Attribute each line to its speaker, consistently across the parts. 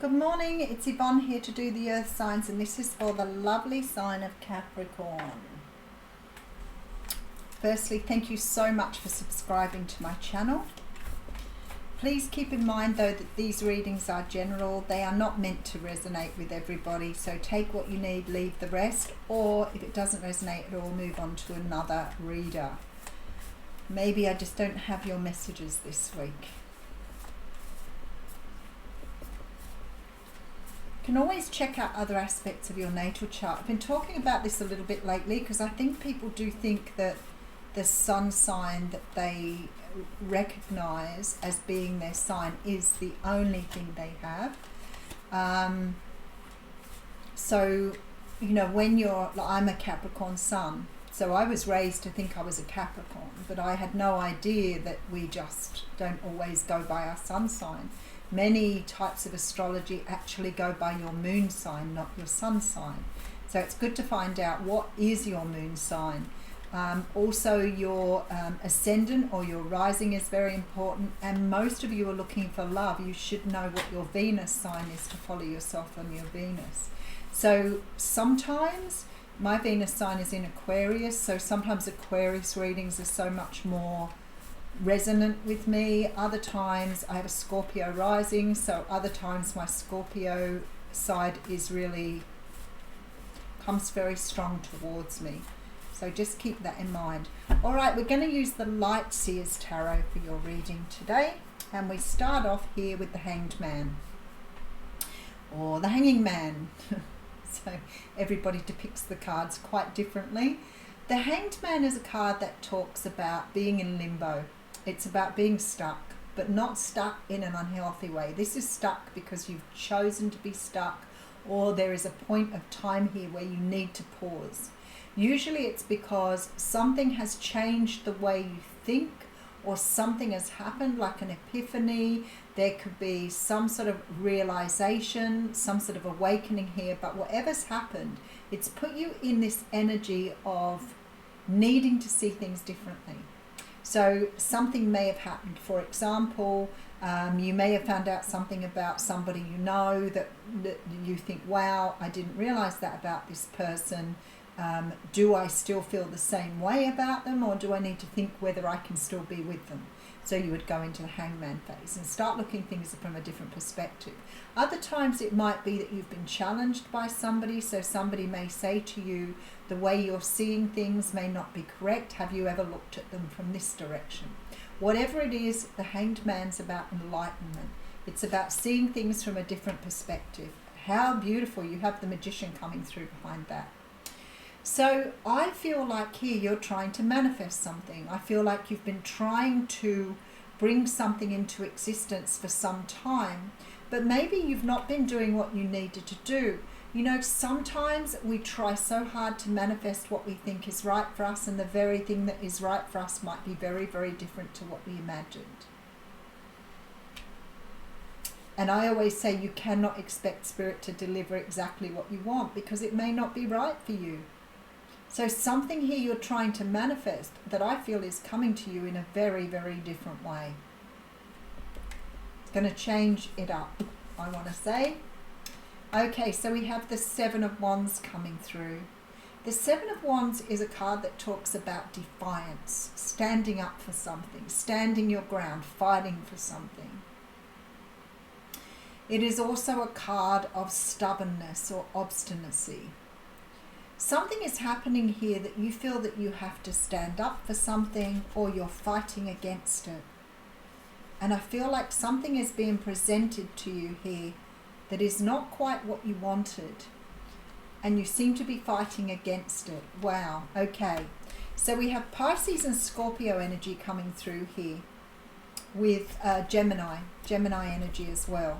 Speaker 1: Good morning, it's Yvonne here to do the earth signs, and this is for the lovely sign of Capricorn. Firstly, thank you so much for subscribing to my channel. Please keep in mind though that these readings are general. They are not meant to resonate with everybody, so take what you need, leave the rest, or if it doesn't resonate at all, move on to another reader. Maybe I just don't have your messages this week. You can always check out other aspects of your natal chart. I've been talking about this a little bit lately because I think people do think that the sun sign that they recognize as being their sign is the only thing they have. So, you know, when you're, like, I'm a Capricorn sun, so I was raised to think I was a Capricorn, but I had no idea that we just don't always go by our sun sign. Many types of astrology actually go by your moon sign, not your sun sign. So it's good to find out what is your moon sign. Also your ascendant or your rising is very important, and most of you are looking for love. You should know what your Venus sign is to follow yourself on your Venus. So sometimes my Venus sign is in Aquarius, so sometimes Aquarius readings are so much more resonant with me. Other times I have a Scorpio rising, so other times my Scorpio side is really comes very strong towards me. So just keep that in mind. All right, we're going to use the Light Seers Tarot for your reading today, and we start off here with the Hanged Man or the Hanging Man. So everybody depicts the cards quite differently. The Hanged Man is a card that talks about being in limbo. It's about being stuck, but not stuck in an unhealthy way. This is stuck because you've chosen to be stuck, or there is a point of time here where you need to pause. Usually it's because something has changed the way you think, or something has happened, like an epiphany. There could be some sort of realization, some sort of awakening here, but whatever's happened, it's put you in this energy of needing to see things differently. So something may have happened. For example, you may have found out something about somebody you know that you think, wow, I didn't realize that about this person. Do I still feel the same way about them, or do I need to think whether I can still be with them? So you would go into the Hangman phase and start looking at things from a different perspective. Other times it might be that you've been challenged by somebody, so somebody may say to you, the way you're seeing things may not be correct. Have you ever looked at them from this direction? Whatever it is, the Hanged Man's about enlightenment. It's about seeing things from a different perspective. How beautiful. You have the Magician coming through behind that. So I feel like here you're trying to manifest something. I feel like you've been trying to bring something into existence for some time, but maybe you've not been doing what you needed to do. You know, sometimes we try so hard to manifest what we think is right for us, and the very thing that is right for us might be very, very different to what we imagined. And I always say you cannot expect Spirit to deliver exactly what you want, because it may not be right for you. So something here you're trying to manifest that I feel is coming to you in a very, very different way. It's going to change it up, I want to say. Okay, so we have the Seven of Wands coming through. The Seven of Wands is a card that talks about defiance, standing up for something, standing your ground, fighting for something. It is also a card of stubbornness or obstinacy. Something is happening here that you feel that you have to stand up for something, or you're fighting against it. And I feel like something is being presented to you here that is not quite what you wanted, and you seem to be fighting against it. Wow, okay. So we have Pisces and Scorpio energy coming through here with Gemini energy as well.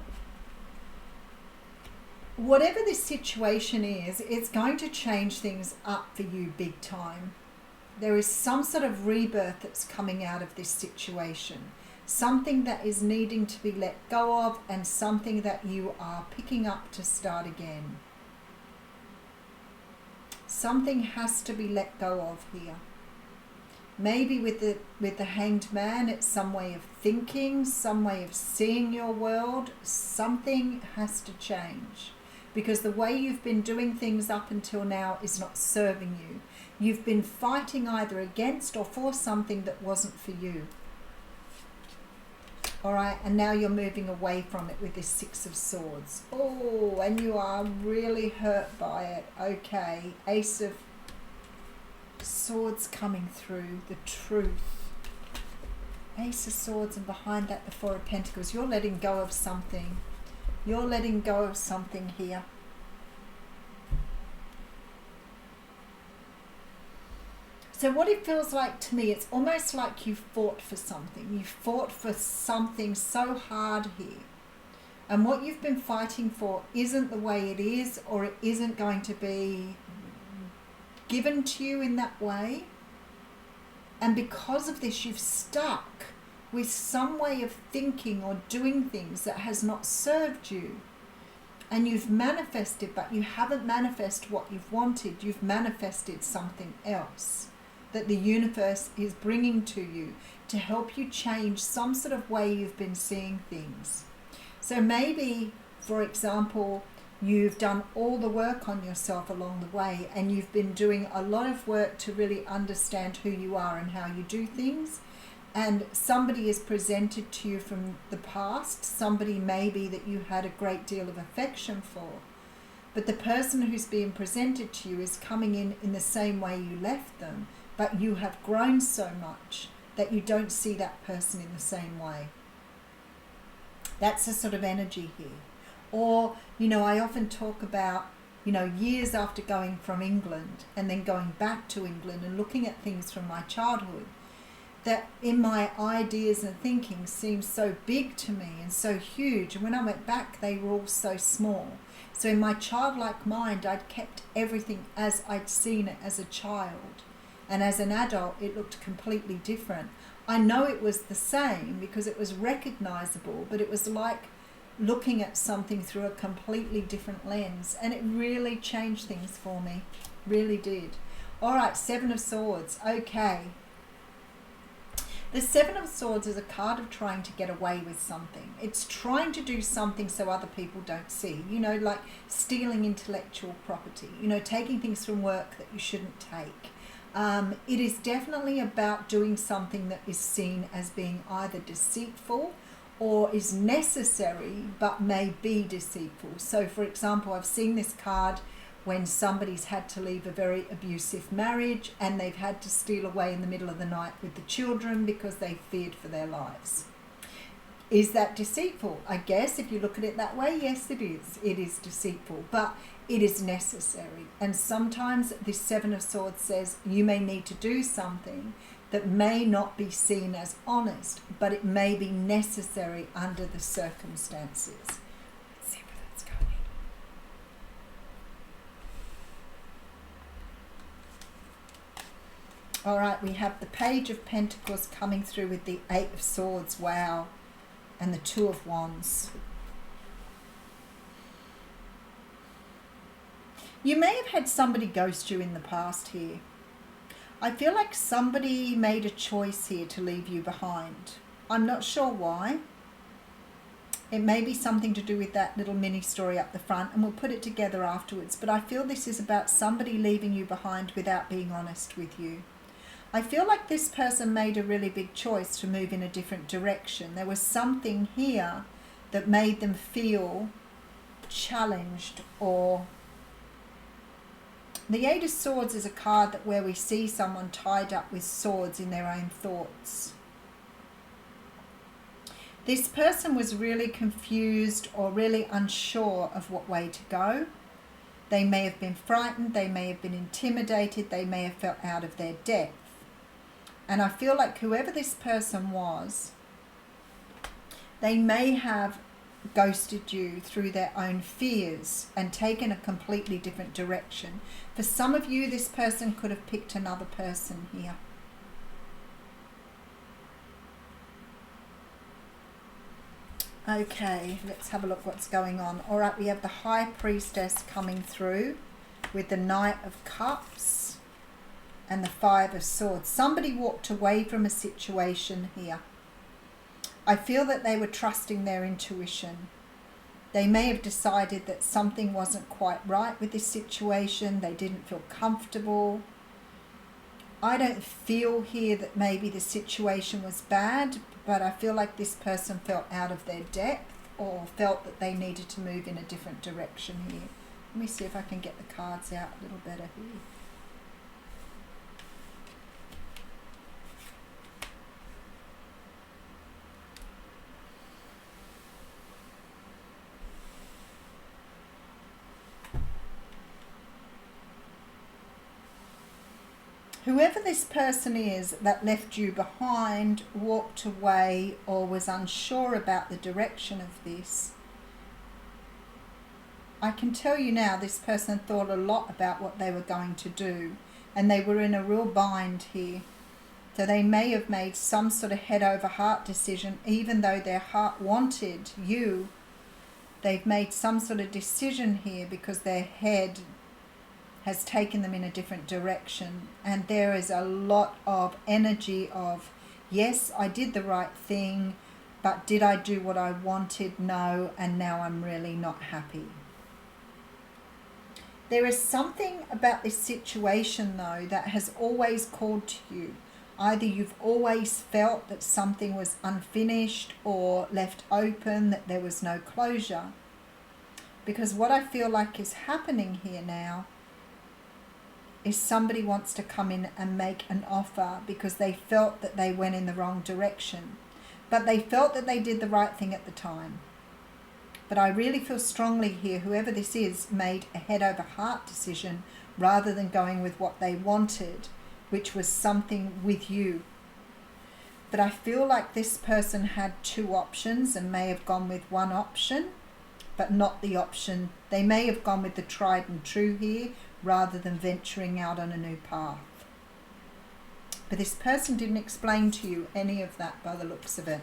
Speaker 1: Whatever this situation is, it's going to change things up for you big time. There is some sort of rebirth that's coming out of this situation. Something that is needing to be let go of, and something that you are picking up to start again. Something has to be let go of here. Maybe with the Hanged Man, it's some way of thinking, some way of seeing your world. Something has to change, because the way you've been doing things up until now is not serving you. You've been fighting either against or for something that wasn't for you. All right, and now you're moving away from it with this Six of Swords. Oh, and you are really hurt by it. Okay, Ace of Swords coming through, the truth. Ace of Swords, and behind that the Four of Pentacles. You're letting go of something. You're letting go of something here. So what it feels like to me, it's almost like you fought for something. You fought for something so hard here. And what you've been fighting for isn't the way it is, or it isn't going to be given to you in that way. And because of this, you've stuck with some way of thinking or doing things that has not served you. And you've manifested, but you haven't manifested what you've wanted. You've manifested something else that the universe is bringing to you to help you change some sort of way you've been seeing things. So maybe, for example, you've done all the work on yourself along the way, and you've been doing a lot of work to really understand who you are and how you do things. And somebody is presented to you from the past, somebody maybe that you had a great deal of affection for. But the person who's being presented to you is coming in the same way you left them, but you have grown so much that you don't see that person in the same way. That's the sort of energy here. Or, I often talk about, years after going from England and then going back to England and looking at things from my childhood, that in my ideas and thinking seemed so big to me and so huge. And when I went back, they were all so small. So in my childlike mind, I'd kept everything as I'd seen it as a child. And as an adult, it looked completely different. I know it was the same because it was recognizable, but it was like looking at something through a completely different lens. And it really changed things for me. Really did. All right, Seven of Swords. Okay. The Seven of Swords is a card of trying to get away with something. It's trying to do something so other people don't see. Like stealing intellectual property. Taking things from work that you shouldn't take. It is definitely about doing something that is seen as being either deceitful or is necessary but may be deceitful. So, for example, I've seen this card when somebody's had to leave a very abusive marriage and they've had to steal away in the middle of the night with the children because they feared for their lives. Is that deceitful? I guess if you look at it that way, yes, it is. It is deceitful, but it is necessary. And sometimes this Seven of Swords says you may need to do something that may not be seen as honest, but it may be necessary under the circumstances. Let's see where that's going. All right, we have the Page of Pentacles coming through with the Eight of Swords. Wow. And the Two of Wands. You may have had somebody ghost you in the past here. I feel like somebody made a choice here to leave you behind. I'm not sure why. It may be something to do with that little mini story up the front, and we'll put it together afterwards. But I feel this is about somebody leaving you behind without being honest with you. I feel like this person made a really big choice to move in a different direction. There was something here that made them feel challenged. Or the Eight of Swords is a card that where we see someone tied up with swords in their own thoughts. This person was really confused or really unsure of what way to go. They may have been frightened, they may have been intimidated, they may have felt out of their depth. And I feel like whoever this person was, they may have ghosted you through their own fears and taken a completely different direction. For some of you, this person could have picked another person here. Okay, let's have a look what's going on. All right, we have the High Priestess coming through with the Knight of Cups. and the Five of Swords. Somebody walked away from a situation here. I feel that they were trusting their intuition. They may have decided that something wasn't quite right with this situation. They didn't feel comfortable. I don't feel here that maybe the situation was bad, but I feel like this person felt out of their depth or felt that they needed to move in a different direction here. Let me see if I can get the cards out a little better here. Whoever this person is that left you behind, walked away, or was unsure about the direction of this, I can tell you now this person thought a lot about what they were going to do, and they were in a real bind here. So they may have made some sort of head over heart decision, even though their heart wanted you. They've made some sort of decision here because their head has taken them in a different direction, and there is a lot of energy of, yes, I did the right thing, but did I do what I wanted? No, and now I'm really not happy. There is something about this situation though that has always called to you. Either you've always felt that something was unfinished or left open, that there was no closure. Because what I feel like is happening here now is somebody wants to come in and make an offer because they felt that they went in the wrong direction. But they felt that they did the right thing at the time. But I really feel strongly here, whoever this is made a head over heart decision rather than going with what they wanted, which was something with you. But I feel like this person had two options and may have gone with one option, but not the option. They may have gone with the tried and true here, rather than venturing out on a new path. But this person didn't explain to you any of that by the looks of it.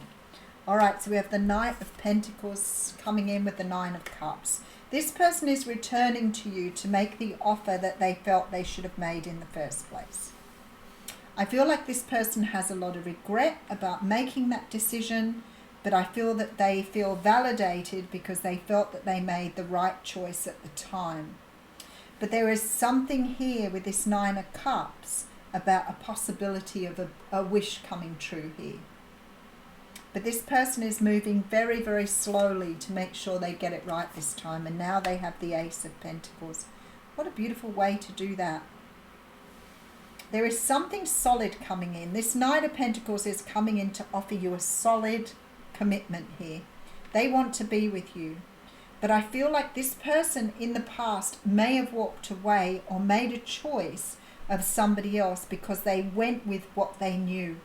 Speaker 1: Alright, so we have the Knight of Pentacles coming in with the Nine of Cups. This person is returning to you to make the offer that they felt they should have made in the first place. I feel like this person has a lot of regret about making that decision, but I feel that they feel validated because they felt that they made the right choice at the time. But there is something here with this Nine of Cups about a possibility of a wish coming true here. But this person is moving very, very slowly to make sure they get it right this time. And now they have the Ace of Pentacles. What a beautiful way to do that. There is something solid coming in. This Knight of Pentacles is coming in to offer you a solid commitment here. They want to be with you. But I feel like this person in the past may have walked away or made a choice of somebody else because they went with what they knew.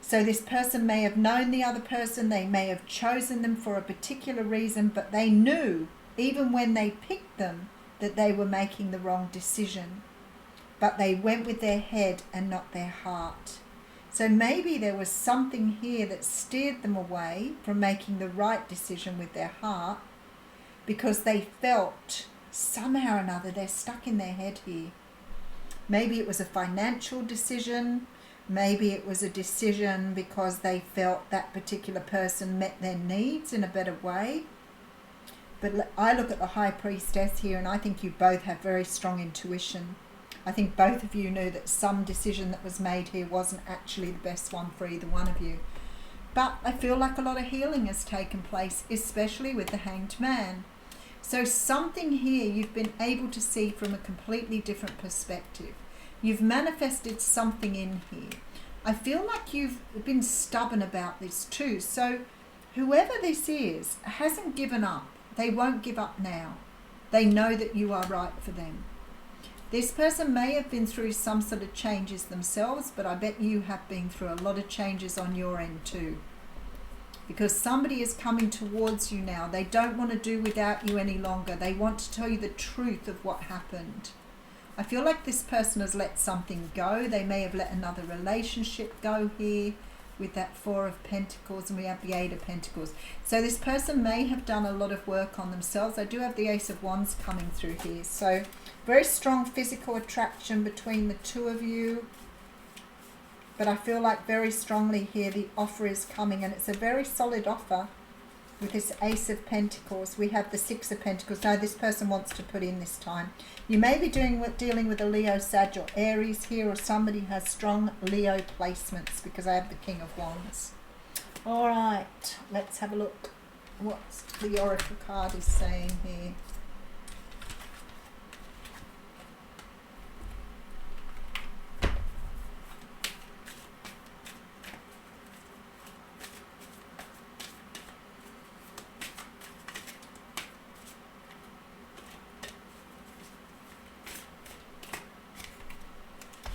Speaker 1: So this person may have known the other person, they may have chosen them for a particular reason, but they knew, even when they picked them, that they were making the wrong decision. But they went with their head and not their heart. So maybe there was something here that steered them away from making the right decision with their heart because they felt somehow or another they're stuck in their head here. Maybe it was a financial decision. Maybe it was a decision because they felt that particular person met their needs in a better way. But I look at the High Priestess here and I think you both have very strong intuition. I think both of you knew that some decision that was made here wasn't actually the best one for either one of you. But I feel like a lot of healing has taken place, especially with the Hanged Man. So something here you've been able to see from a completely different perspective. You've manifested something in here. I feel like you've been stubborn about this too. So whoever this is hasn't given up. They won't give up now. They know that you are right for them. This person may have been through some sort of changes themselves, but I bet you have been through a lot of changes on your end too. Because somebody is coming towards you now. They don't want to do without you any longer. They want to tell you the truth of what happened. I feel like this person has let something go. They may have let another relationship go here. with that Four of Pentacles, and we have the Eight of Pentacles. So this person may have done a lot of work on themselves. I do have the Ace of Wands coming through here. So very strong physical attraction between the two of you. But I feel like very strongly here the offer is coming, and it's a very solid offer. With this Ace of Pentacles, we have the Six of Pentacles. Now this person wants to put in this time. You may be dealing with a Leo, Sag or Aries here, or somebody has strong Leo placements, because I have the King of Wands. All right, let's have a look what the Oracle card is saying here.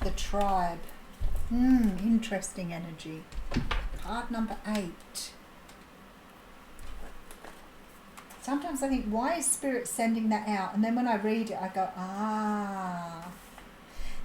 Speaker 1: The Tribe. Interesting energy. Card number 8. Sometimes I think, why is Spirit sending that out? And then when I read it, I go,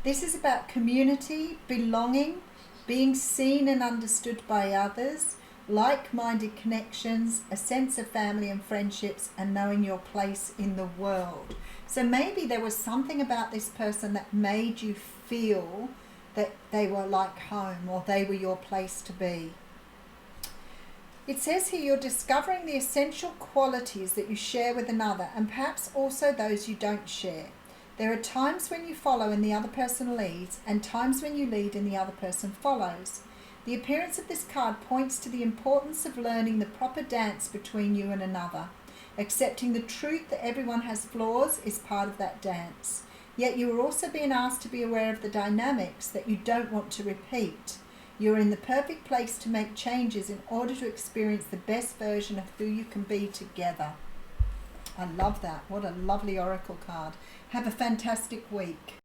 Speaker 1: This is about community, belonging, being seen and understood by others, like-minded connections, a sense of family and friendships, and knowing your place in the world. So maybe there was something about this person that made you feel that they were like home, or they were your place to be. It says here you're discovering the essential qualities that you share with another, and perhaps also those you don't share. There are times when you follow and the other person leads, and times when you lead and the other person follows. The appearance of this card points to the importance of learning the proper dance between you and another. Accepting the truth that everyone has flaws is part of that dance. Yet you are also being asked to be aware of the dynamics that you don't want to repeat. You are in the perfect place to make changes in order to experience the best version of who you can be together. I love that. What a lovely oracle card. Have a fantastic week.